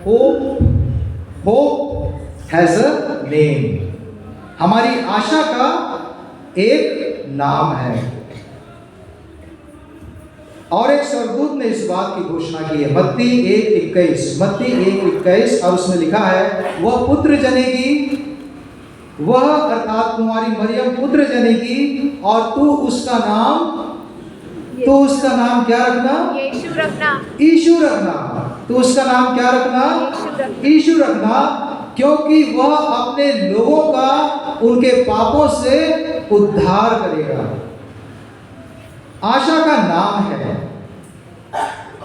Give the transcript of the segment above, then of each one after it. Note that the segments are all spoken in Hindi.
Hope has a name. हमारी आशा का एक नाम है। और एक स्वर्गदूत ने इस बात की घोषणा की है, मत्ती 1:21, और उसमें लिखा है, वह पुत्र जनेगी, वह अर्थात कुमारी मरियम पुत्र जनेगी, और तू उसका नाम क्या रखना? यीशु रखना। यीशु रखना। तो उसका नाम क्या रखना? यीशु रखना, क्योंकि वह अपने लोगों का उनके पापों से उद्धार करेगा। आशा का नाम है।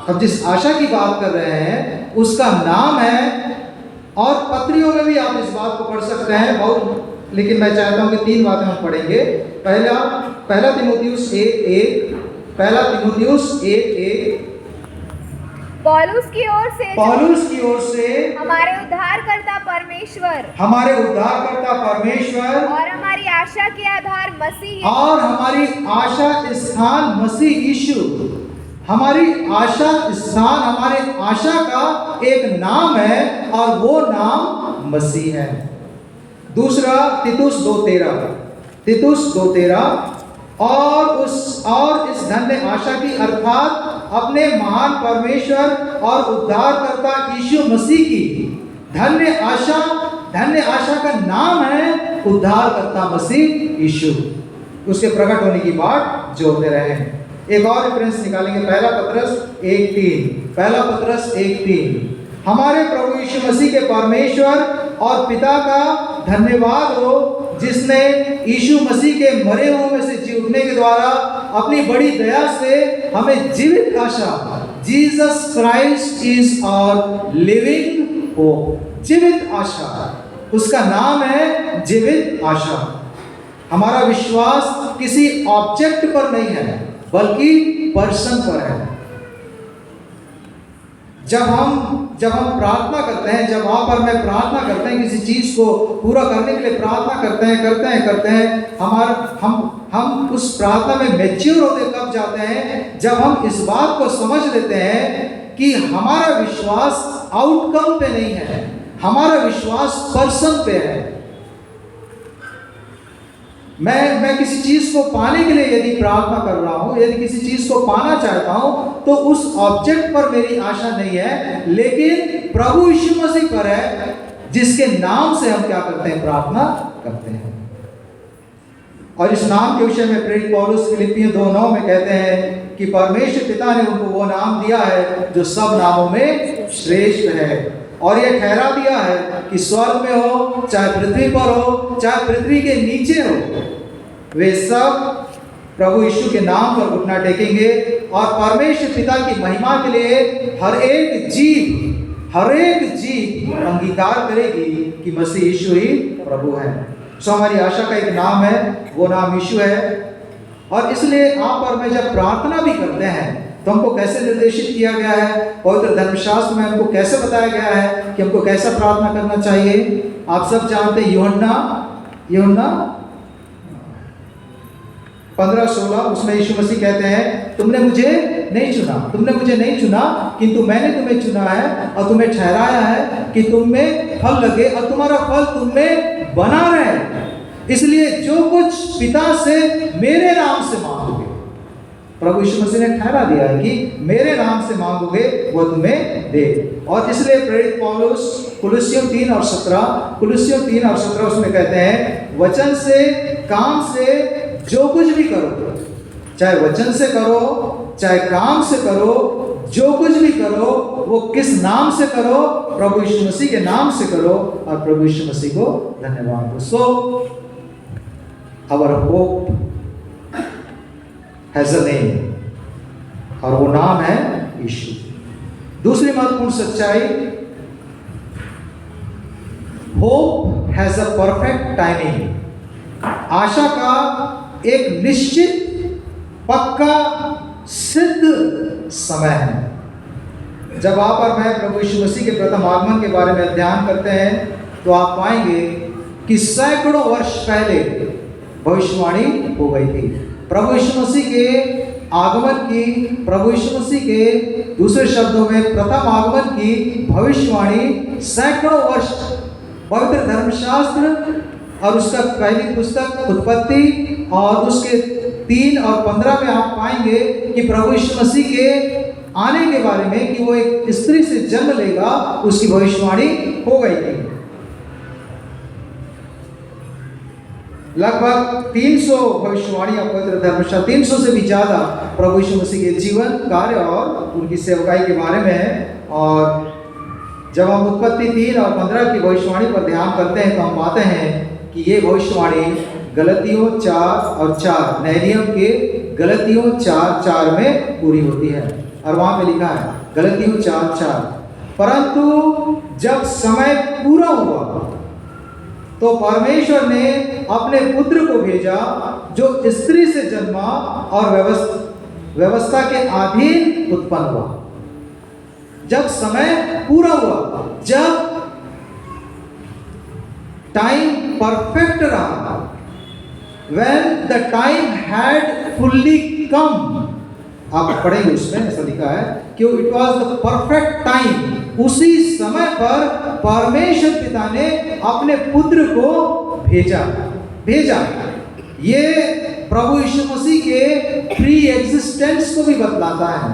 अब जिस आशा की बात कर रहे हैं उसका नाम है, और पत्रियों में भी आप इस बात को पढ़ सकते हैं बहुत, लेकिन मैं चाहता हूं कि 3 बातें हम पढ़ेंगे। पहला तीमुथियुस 1:1 पौलुस की ओर से हमारे उद्धारकर्ता परमेश्वर और हमारी आशा के आधार मसीह और हमारी आशा स्थान मसीह यीशु। हमारी आशा स्थान, हमारे आशा का एक नाम है, और वो नाम मसीह है। दूसरा तीतुस 2:13 और इस धन्य आशा की अर्थात अपने महान परमेश्वर और उद्धारकर्ता यीशु मसीह की धन्य आशा का नाम है उद्धारकर्ता मसीह यीशु। उसके प्रकट होने की बात जोड़ते रहे। एक और रेफरेंस निकालेंगे, पहला पत्रस 1:3। हमारे प्रभु यीशु मसीह के परमेश्वर और पिता का धन्यवाद हो, जिसने यीशु मसीह के मरे हुओं में से जी उठने के द्वारा अपनी बड़ी दया से हमें जीवित आशा, Jesus Christ is our living hope. जीवित आशा, उसका नाम है जीवित आशा। हमारा विश्वास किसी ऑब्जेक्ट पर नहीं है, बल्कि पर्सन पर है। जब हम प्रार्थना करते हैं, जब आप और मैं प्रार्थना करते हैं, किसी चीज को पूरा करने के लिए प्रार्थना करते हैं, हम उस प्रार्थना में मैच्योर होते कब जाते हैं? जब हम इस बात को समझ लेते हैं कि हमारा विश्वास आउटकम पे नहीं है, हमारा विश्वास पर्सन पे है। मैं किसी चीज को पाने के लिए यदि प्रार्थना कर रहा हूं, यदि किसी चीज को पाना चाहता हूं, तो उस ऑब्जेक्ट पर मेरी आशा नहीं है, लेकिन प्रभु यीशु मसीह पर है, जिसके नाम से हम क्या करते हैं? प्रार्थना करते हैं। और इस नाम के विषय में प्रेरित पौलुस फिलिपियों 2:9 में कहते हैं कि परमेश्वर पिता ने उनको वो नाम दिया है जो सब नामों में श्रेष्ठ है, और ये ठहरा दिया है कि स्वर्ग में हो, चाहे पृथ्वी पर हो, चाहे पृथ्वी के नीचे हो, वे सब प्रभु यीशु के नाम पर घुटना टेकेंगे, और परमेश्वर पिता की महिमा के लिए हर एक जीव अंगीकार करेगी कि मसीह यीशु ही प्रभु है। सो हमारी आशा का एक नाम है, वो नाम यीशु है। और इसलिए आप और मैं जब प्रार्थना भी करते हैं तो हमको कैसे निर्देशित किया गया है? पवित्र धर्मशास्त्र में हमको कैसे बताया गया है कि हमको कैसा प्रार्थना करना चाहिए? आप सब जानते हैं, यूहन्ना 15:16, उसमें यीशु मसीह कहते हैं, तुमने मुझे नहीं चुना, किंतु मैंने तुम्हें चुना है और तुम्हें ठहराया है कि तुम में फल लगे और तुम्हारा फल तुम में बना रहे। इसलिए जो कुछ पिता से मेरे नाम से मांगोगे, प्रभु यीशु मसीह ने ठहरा दिया है कि मेरे नाम से मांगोगे वो तुम्हें दे। और इसलिए प्रेरित पौलुस कुलुस्सियों 3:17 उसमें कहते हैं, वचन से, काम से, जो कुछ भी करो, चाहे वचन से करो, चाहे काम से करो, जो कुछ भी करो, वो किस नाम से करो? प्रभु यीशु मसीह के नाम से करो, और प्रभु यीशु मसीह को धन्यवाद दो। So our hope has a name, और वो नाम है यीशु। दूसरी महत्वपूर्ण सच्चाई, hope has a perfect timing. आशा का एक निश्चित, पक्का, सिद्ध समय है। जब आप और मैं प्रभु यीशु मसीह के प्रथम आगमन के बारे में ध्यान करते हैं तो आप पाएंगे कि सैकड़ों वर्ष पहले भविष्यवाणी हो गई थी। प्रभु यीशु मसीह के आगमन की, प्रभु यीशु मसीह के दूसरे शब्दों में प्रथम आगमन की भविष्यवाणी सैकड़ों वर्ष पवित्र धर्मशास्त्र और उसका पहली पुस्तक उत्पत्ति और उसके 3 और 15 में आप पाएंगे कि प्रभु यीशु मसीह के आने के बारे में कि वो एक स्त्री से जन्म लेगा, उसकी भविष्यवाणी हो गई थी। लगभग 300 भविष्यवाणियां पवित्र धर्मशास्त्र, 300 से भी ज्यादा प्रभु यीशु मसीह के जीवन, कार्य और उनकी सेवकाई के बारे में है। और जब हम उत्पत्ति 3 और 15 की भविष्यवाणी पर ध्यान करते हैं तो हम पाते हैं कि ये भविष्यवाणी गलतियों 4 और 4 नए नियम के गलतियों 4:4 में पूरी होती है। और वहां पे लिखा है गलतियों 4:4, परंतु जब समय पूरा हुआ तो परमेश्वर ने अपने पुत्र को भेजा जो स्त्री से जन्मा और व्यवस्था के अधीन उत्पन्न हुआ। जब समय पूरा हुआ, जब टाइम परफेक्ट रहा, when the time had fully come, आप पढ़ेंगे उसमें ऐसा लिखा है कि it was the perfect time, उसी समय पर परमेश्वर पिता ने अपने पुत्र को भेजा। ये प्रभु यीशु मसीह के प्री एग्जिस्टेंस को भी बतलाता है।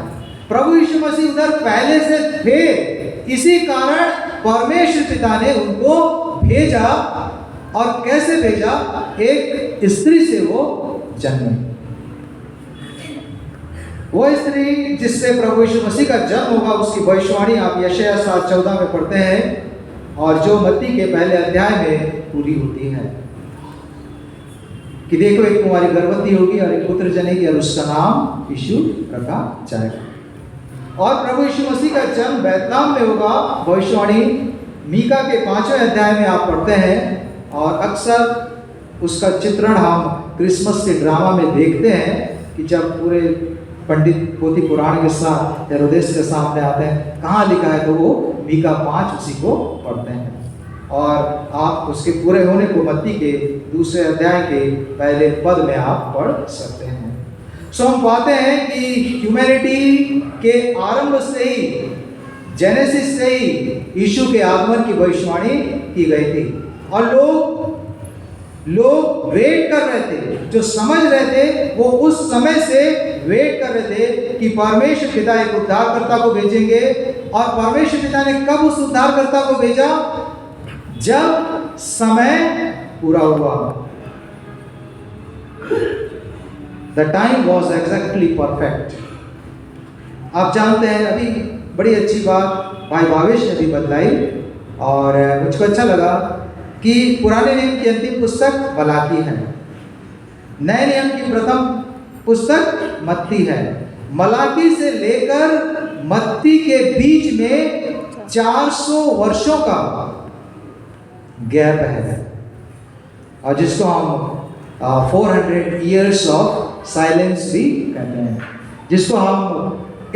प्रभु यीशु मसीह उधर पहले से थे, इसी कारण परमेश्वर पिता ने उनको भेजा। और कैसे भेजा? एक स्त्री से वो जन्मे। वो स्त्री जिससे प्रभु यीशु मसीह का जन्म होगा, उसकी भविष्यवाणी आप यशायाह 7:14 में पढ़ते हैं और जो मत्ती के पहले अध्याय में पूरी होती है कि देखो एक कुंवारी गर्भवती होगी और एक पुत्र जनेगी और उसका नाम यीशु रखा जाएगा। और प्रभु यीशु मसीह का जन्म बैतलहम में होगा। भविष्यवाणी मीका के 5वें अध्याय में आप पढ़ते हैं और अक्सर उसका चित्रण हम क्रिसमस के ड्रामा में देखते हैं कि जब पूरे पंडित पोथी पुराण के साथ हेरोदेस के सामने आते हैं, कहाँ लिखा है, तो वो मीका 5 उसी को पढ़ते हैं। और आप उसके पूरे होने को मत्ती के 2 अध्याय के पहले पद में आप पढ़ सकते हैं। सो हम पाते हैं कि ह्यूमैनिटी के आरंभ से ही, जेनेसिस से ही यीशु के आगमन की भविष्यवाणी की गई थी। और लोग वेट कर रहे थे, जो समझ रहे थे वो उस समय से वेट कर रहे थे कि परमेश्वर पिता एक उद्धारकर्ता को भेजेंगे। और परमेश्वर पिता ने कब उस उद्धारकर्ता को भेजा? जब समय पूरा हुआ। The time was exactly perfect। आप जानते हैं, अभी बड़ी अच्छी बात भाई भावेश ने भी बतलाई और मुझको अच्छा लगा कि पुराने नियम की अंतिम पुस्तक मलाकी है, नए नियम की प्रथम पुस्तक मत्ती है। मलाकी से लेकर मत्ती के बीच में 400 वर्षों का गैप है, और जिसको हम 400 years ऑफ साइलेंस भी कहते हैं, जिसको हम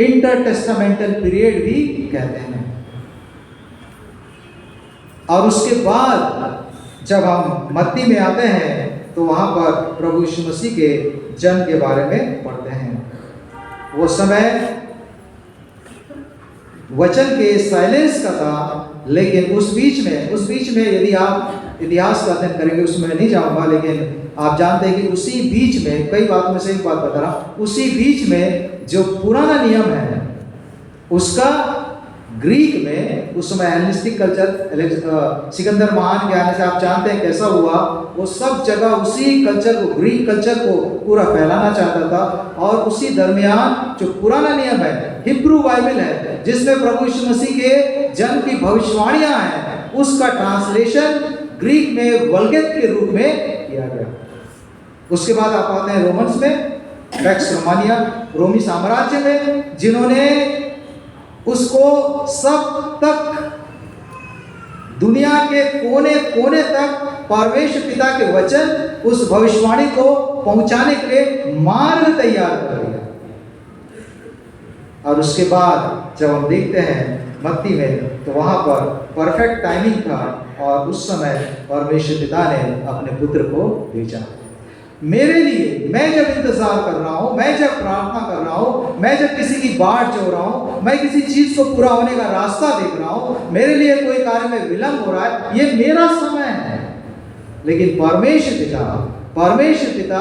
इंटरटेस्टामेंटल पीरियड भी कहते हैं। और उसके बाद जब हम मत्ती में आते हैं तो वहाँ पर प्रभु यीशु मसीह के जन्म के बारे में पढ़ते हैं। वो समय वचन के साइलेंस का था, लेकिन उस बीच में यदि आप इतिहास का अध्ययन करेंगे, उसमें नहीं जाऊंगा, लेकिन आप जानते हैं कि उसी बीच में, कई बातों में से एक बात बता रहा हूं, उसी बीच में जो पुराना नियम है उसका ग्रीक में उस समय हेलेनिस्टिक कल्चर, सिकंदर महान के आने से आप जानते हैं कैसा हुआ। वो सब जगह उसी कल्चर को, ग्रीक कल्चर को पूरा फैलाना चाहता था। और उसी दरमियान जो पुराना नियम है, हिब्रू बाइबल है, जिसमें प्रभु यीशु मसीह के जन्म की भविष्यवाणियां हैं, उसका ट्रांसलेशन ग्रीक में वल्गेत के रूप में किया गया। उसके बाद आप आते हैं रोमन्स में, पैक्स रोमानिया, रोमी साम्राज्य में, जिन्होंने उसको सब तक, दुनिया के कोने कोने तक परमेश्वर पिता के वचन, उस भविष्यवाणी को पहुंचाने के लिए मार्ग तैयार कर दिया। और उसके बाद जब हम देखते हैं मत्ती में, तो वहां पर परफेक्ट टाइमिंग था और उस समय परमेश्वर पिता ने अपने पुत्र को भेजा। मेरे लिए मैं जब इंतजार कर रहा हूं, मैं जब प्रार्थना कर रहा हूं, मैं जब किसी की बाट जो रहा हूं, मैं किसी चीज को पूरा होने का रास्ता देख रहा हूं, मेरे लिए कोई कार्य में विलंब हो रहा है, ये मेरा समय है। लेकिन परमेश्वर पिता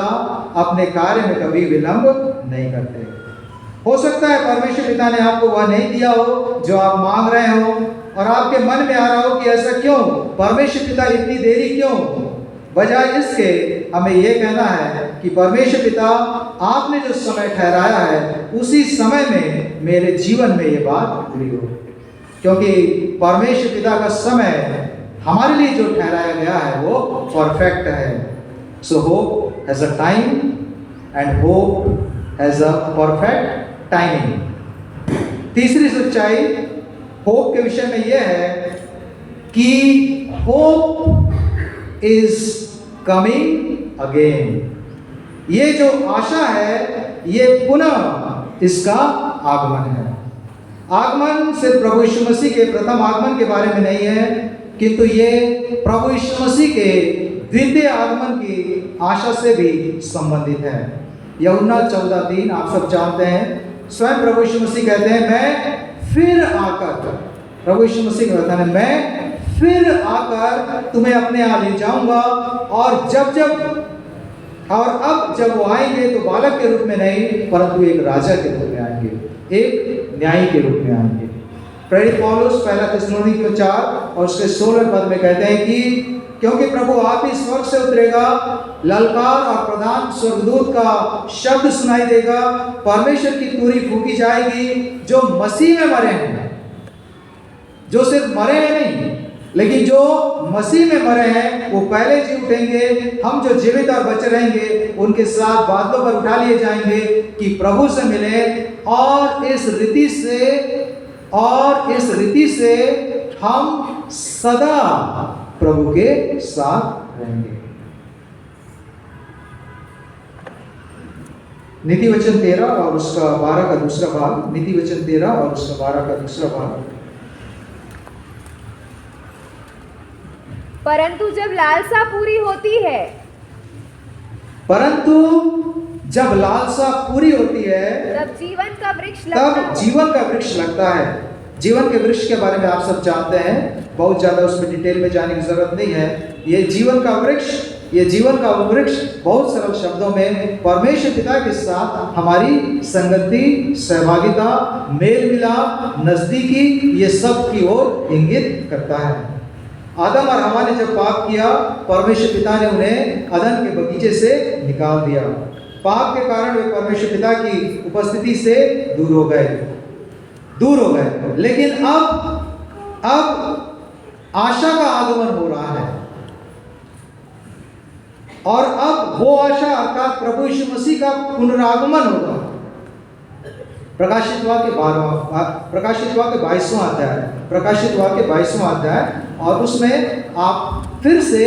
अपने कार्य में कभी विलंब नहीं करते। हो सकता है परमेश्वर पिता ने आपको वह नहीं दिया हो जो आप मांग रहे हो, और आपके मन में आ रहा हो कि ऐसा क्यों, परमेश्वर पिता इतनी देरी क्यों। बजाय इसके हमें यह कहना है कि परमेश्वर पिता, आपने जो समय ठहराया है उसी समय में मेरे जीवन में ये बात पूरी हो, क्योंकि परमेश्वर पिता का समय हमारे लिए जो ठहराया गया है वो परफेक्ट है। So hope has a time and hope has a perfect timing. तीसरी सच्चाई होप के विषय में यह है कि होप इज कमिंग अगेन। ये जो आशा है ये पुनः इसका आगमन है। आगमन सिर्फ प्रभु यीशु मसीह के प्रथम आगमन के बारे में नहीं है, किंतु ये प्रभु यीशु मसीह के द्वितीय आगमन की आशा से भी संबंधित है। यूहन्ना 14:3 आप सब जानते हैं, स्वयं प्रभु यीशु मसीह कहते हैं, मैं फिर आकर, प्रभु यीशु मसीह कहते हैं, मैं फिर आकर तुम्हें अपने यहाँ ले जाऊंगा, और अब जब वो आएंगे तो बालक के रूप में नहीं, परंतु एक राजा के रूप में आएंगे, एक न्यायी के रूप में आएंगे। प्रेरित पौलुस पहला थिस्सलुनीके 4 और उसके 16 पद में कहते हैं कि क्योंकि प्रभु आप ही स्वर्ग से उतरेगा, ललकार और प्रधान स्वर्गदूत का शब्द सुनाई देगा, परमेश्वर की तुरही फूंकी जाएगी, जो मसीह में मरे हैं, जो सिर्फ मरे हैं नहीं, लेकिन जो मसीह में मरे हैं वो पहले जी उठेंगे। हम जो जीवित और बचे रहेंगे उनके साथ बादलों पर उठा लिए जाएंगे कि प्रभु से मिले, और इस रीति से हम सदा प्रभु के साथ रहेंगे। नीति वचन 13 और उसका 12 का दूसरा भाग, नीति वचन 13 और उसका 12 का दूसरा भाग। परंतु जब लालसा पूरी होती है, परंतु जब लालसा पूरी होती है तब जीवन का वृक्ष लगता है। जीवन के वृक्ष के बारे में आप सब जानते हैं, बहुत ज्यादा उसमें डिटेल में जाने की जरूरत नहीं है। ये जीवन का वृक्ष बहुत सरल शब्दों में परमेश्वर पिता के साथ हमारी संगति, सहभागिता, मेल मिलाप, नजदीकी, ये सब की ओर इंगित करता है। आदम और हवा ने जब पाप किया, परमेश्वर पिता ने उन्हें अदन के बगीचे से निकाल दिया। पाप के कारण वे परमेश्वर पिता की उपस्थिति से दूर हो गए। लेकिन अब आशा का आगमन हो रहा है, और अब वो आशा अर्थात प्रभु यीशु मसीह का पुनरागमन होगा। प्रकाशित वाक्य 22वां अध्याय, और उसमें आप फिर से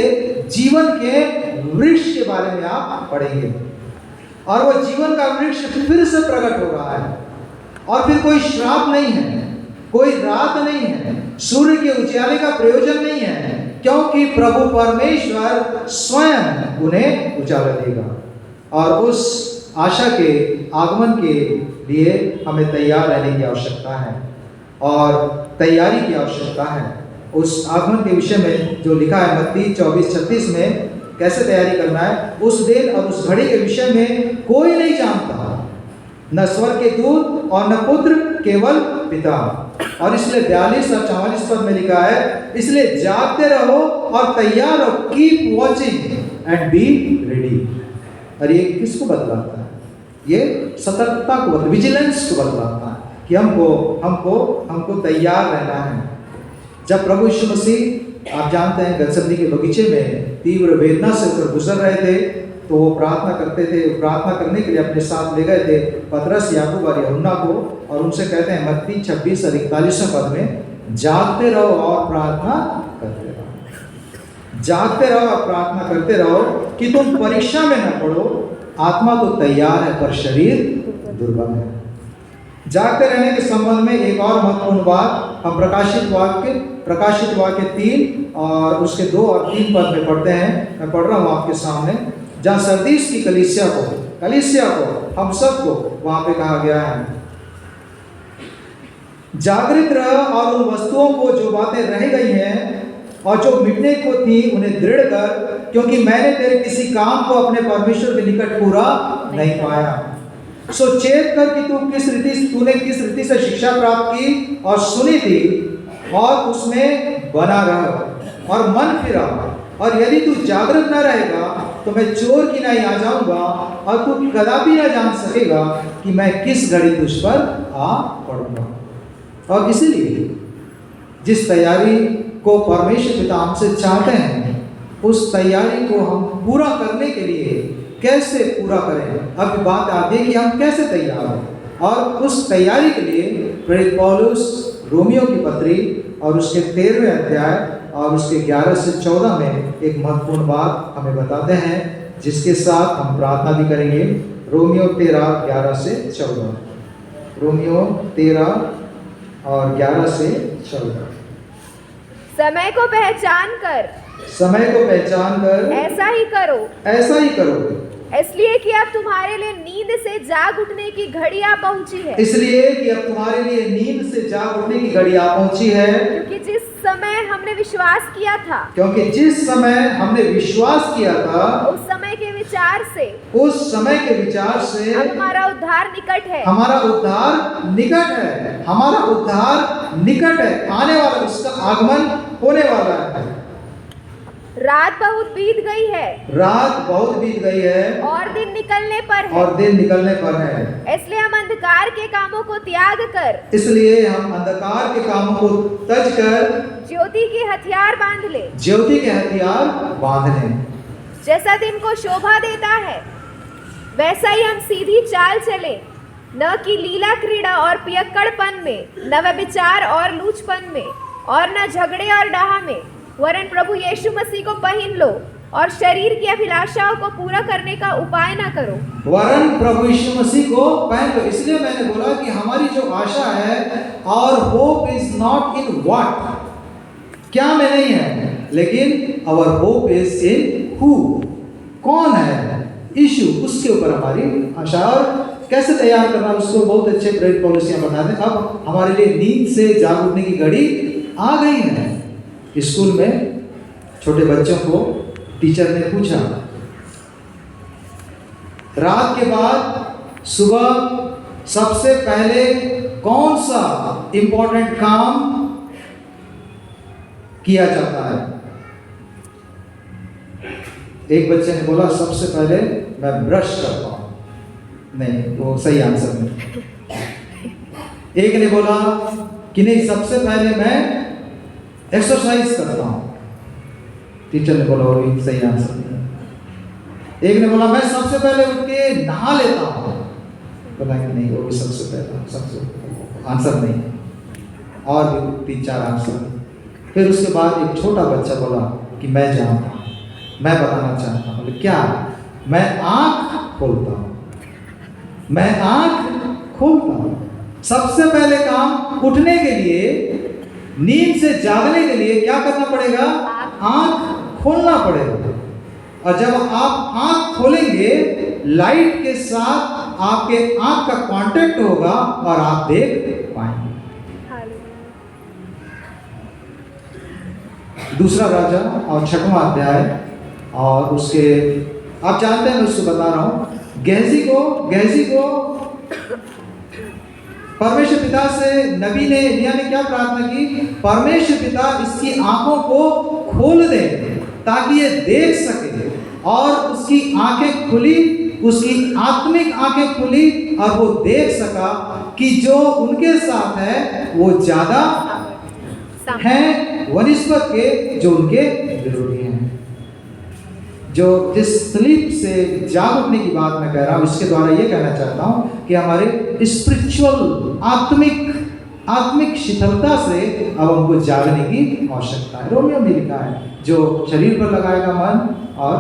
जीवन के वृक्ष के बारे में आप पढ़ेंगे, और वो जीवन का वृक्ष फिर से प्रकट हो रहा है, और फिर कोई श्राप नहीं है, कोई रात नहीं है, सूर्य के उजियाले का प्रयोजन नहीं है, क्योंकि प्रभु परमेश्वर स्वयं उन्हें उजाला देगा। और उस आशा के आगमन के लिए हमें तैयार रहने की आवश्यकता है, और तैयारी की आवश्यकता है। उस आगमन के विषय में जो लिखा है मत्ती 24:36 में, कैसे तैयारी करना है, उस दिन और उस घड़ी के विषय में कोई नहीं जानता, न स्वर्ग के दूत और न पुत्र, केवल पिता। और इसलिए 42 और 44 पद में लिखा है, इसलिए जागते रहो और तैयार रहो, keep watching and be ready. और ये किसको बतलाता है? ये सतर्कता को, विजिलेंस को बतलाता है कि हमको तैयार रहना है। जब प्रभु यीशु मसीह, आप जानते हैं, गतसमनी के बगीचे में तीव्र वेदना से होकर गुजर रहे थे, तो वो प्रार्थना करते थे। प्रार्थना करने के लिए अपने साथ ले गए थे पतरस, याकूब और यूहन्ना को, और उनसे कहते हैं मत्ती 26 और 41 पद में, जागते रहो और प्रार्थना करते रहो। जागते रहो और प्रार्थना करते रहो कि तुम परीक्षा में न पड़ो। आत्मा तो तैयार है पर शरीर दुर्बल है। जागते रहने के संबंध में एक और महत्वपूर्ण बात हम प्रकाशित वाक्य 3 और उसके 2 और 3 पद में पढ़ते हैं। मैं पढ़ रहा हूँ आपके सामने। जहाँ सरदीस की कलीसिया को हम सबको वहां पे कहा गया है, जागृत रह और उन वस्तुओं को जो बातें रह गई हैं और जो मिटने को थी उन्हें दृढ़ कर, क्योंकि मैंने तेरे किसी काम को अपने परमेश्वर के निकट पूरा नहीं पाया। सो चेत कर कि तूने किस रीति से शिक्षा प्राप्त की और सुनी थी, और उसमें बना रह और मन फिरा, और यदि तू जागृत न रहेगा तो मैं चोर की नाई आ जाऊंगा और तू कदापि न जान सकेगा कि मैं किस घड़ी तुझ पर आ पड़ूंगा। और इसीलिए जिस तैयारी को परमेश्वर पिता हमसे चाहते हैं, उस तैयारी को हम पूरा करने के लिए कैसे पूरा करें, अब बात आती है कि हम कैसे तैयार हैं। और उस तैयारी के लिए प्रेरित पौलुस रोमियो की पत्री और उसके 13वें अध्याय और उसके 11 से 14 में एक महत्वपूर्ण बात हमें बताते हैं, जिसके साथ हम प्रार्थना भी करेंगे। रोमियो 13, 11 से 14। रोमियो 13 और 11 से 14। समय को पहचान कर ऐसा ही करो, इसलिए कि अब तुम्हारे लिए नींद से जाग उठने की घड़ी आ पहुंची है। क्योंकि जिस समय हमने विश्वास किया था, उस समय के विचार से अब हमारा उद्धार निकट है, आने वाला, उसका आगमन होने वाला है। रात बहुत बीत गई है और दिन निकलने पर है। इसलिए हम अंधकार के कामों को त्याग कर ज्योति के हथियार बांध ले। जैसा दिन को शोभा देता है, वैसा ही हम सीधी चाल चले, न कि लीला क्रीड़ा और पियक्कड़पन में, न व्यभिचार और लूचपन में, और न झगड़े और डाह में, वरन प्रभु यीशु मसीह को पहन लो और शरीर की अभिलाषाओं को पूरा करने का उपाय ना करो। इसलिए मैंने बोला कि हमारी जो आशा है, और hope is not in what, क्या में नहीं है, लेकिन our hope is in who, कौन है, यीशु, उसके ऊपर हमारी आशा। और कैसे तैयार करना, उसको बहुत अच्छे प्रेरित पौलुस यहाँ बताते हैं। अब हमारे लिए नींद से जाग उठने की घड़ी आ गई है। स्कूल में छोटे बच्चों को टीचर ने पूछा, रात के बाद सुबह सबसे पहले कौन सा इंपॉर्टेंट काम किया जाता है? एक बच्चे ने बोला, सबसे पहले मैं ब्रश करता हूं। नहीं, वो सही आंसर नहीं। एक ने बोला कि नहीं, सबसे पहले मैं एक्सरसाइज करता हूं। टीचर ने बोला, वो भी सही आंसर नहीं। एक ने बोला, मैं सबसे पहले उठ के नहा लेता हूं। बोला कि नहीं, वो भी सबसे आंसर नहीं। और भी 3-4 आंसर। फिर उसके बाद एक छोटा बच्चा बोला कि मैं जानता हूं, मैं बताना चाहता हूं। बोले क्या? मैं आंख खोलता हूं। सबसे पहले काम उठने के लिए, नींद से जागने के लिए क्या करना पड़ेगा? आंख खोलना पड़ेगा। और जब आप आंख खोलेंगे, लाइट के साथ आपके आंख का कांटेक्ट होगा और आप देख पाएंगे। दूसरा राजा और 6वां अध्याय और उसके, आप जानते हैं, मैं उसको बता रहा हूं। गेहजी को परमेश्वर पिता से नबी ने, एलिय्याह ने क्या प्रार्थना की? परमेश्वर पिता इसकी आंखों को खोल दे ताकि ये देख सके। और उसकी आंखें खुली, उसकी आत्मिक आंखें खुली और वो देख सका कि जो उनके साथ है वो ज्यादा हैं वनिस्पत के जो उनके विरोधी हैं। जो जिस स्लीप से जाग उठने की बात मैं कह रहा हूं, इसके द्वारा ये कहना चाहता हूं कि हमारे स्पिरिचुअल आत्मिक शीतलता से अब हमको जागने की आवश्यकता है। रोमियो में लिखा है, जो शरीर पर लगाएगा मन और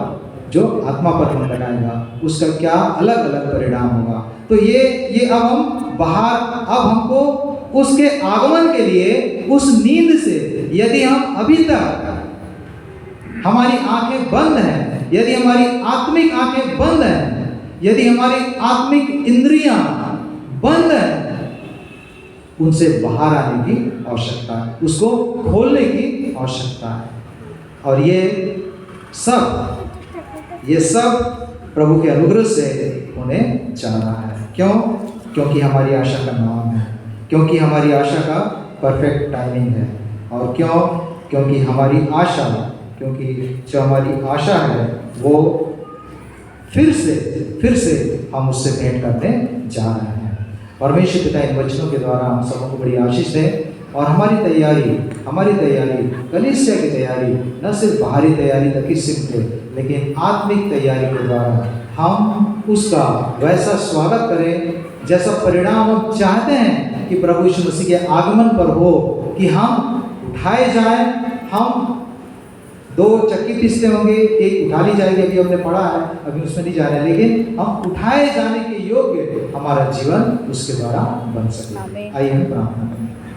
जो आत्मा पर मन लगाएगा, उसका क्या अलग अलग परिणाम होगा। तो ये अब हम बाहर, अब हमको उसके आगमन के लिए, उस नींद से, यदि हम अभी तक हमारी आंखें बंद हैं यदि हमारी आत्मिक आंखें बंद हैं, यदि हमारी आत्मिक इंद्रियां बंद हैं, उनसे बाहर आने की आवश्यकता है, उसको खोलने की आवश्यकता है। और ये सब प्रभु के अनुग्रह से होने जा रहा है। क्यों? क्योंकि हमारी आशा का नाम है, क्योंकि हमारी आशा का परफेक्ट टाइमिंग है। और क्यों? क्योंकि हमारी आशा, क्योंकि जो हमारी आशा है वो फिर से हम उससे भेंट करने जा रहे हैं। परमेश्वर पिता इन वचनों के द्वारा हम सबको बड़ी आशीष दें, और हमारी तैयारी कलीसिया की तैयारी न सिर्फ बाहरी तैयारी तक ही सीमित, लेकिन आत्मिक तैयारी के द्वारा हम उसका वैसा स्वागत करें जैसा परिणाम हम चाहते हैं कि प्रभु यीशु मसीह के आगमन पर हो, कि हम उठाए जाएं। हम 2 चक्की पिसते होंगे, एक उठा ली जाएगी, अभी हमने पढ़ा है, अभी उसमें नहीं जा रहे हैं, लेकिन हम उठाए जाने के योग्य हमारा जीवन उसके द्वारा बन सके। आइए हम प्रार्थना करें।